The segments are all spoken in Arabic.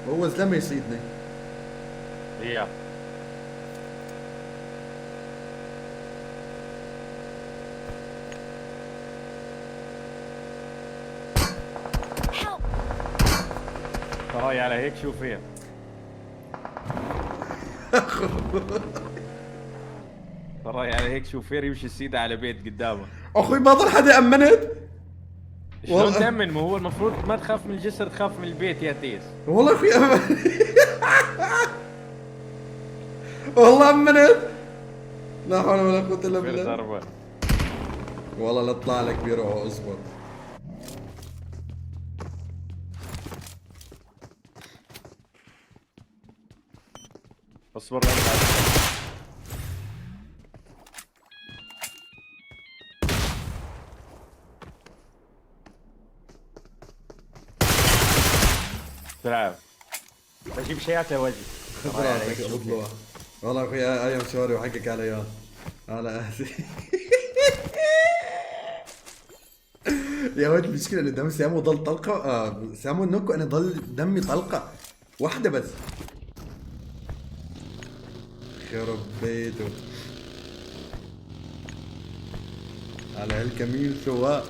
هو زلمه يصيدني. هي Help! تراي على هيك شوفين. تراي على هيك شوفير يمشي السيدة على بيت قدامه. اخوي ما ضل حدا امنت. شلون والله تأمن؟ ما هو المفروض ما تخاف من الجسر، تخاف من البيت يا تيس. والله اخوي والله امنت. لا حول ولا قوه الا شوفير بالله. ضربة. والله لا طلع لك بيروح اصبر. اصبر لين بعد. تلعب. بجيب شيات لوجهي. خذ تراي على هيك راحتك ابو شوفير. طلوع. والله اخوي اي ام سوري وحقك علي. انا اسف. يا ولد المشكله ان دم سامو ضل طلقه، سامو النوكو انا ضل دمي طلقه واحده بس. خرب بيته على هالكمين سواء.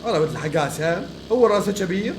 والله بتلحقها سام، هو راسه كبير.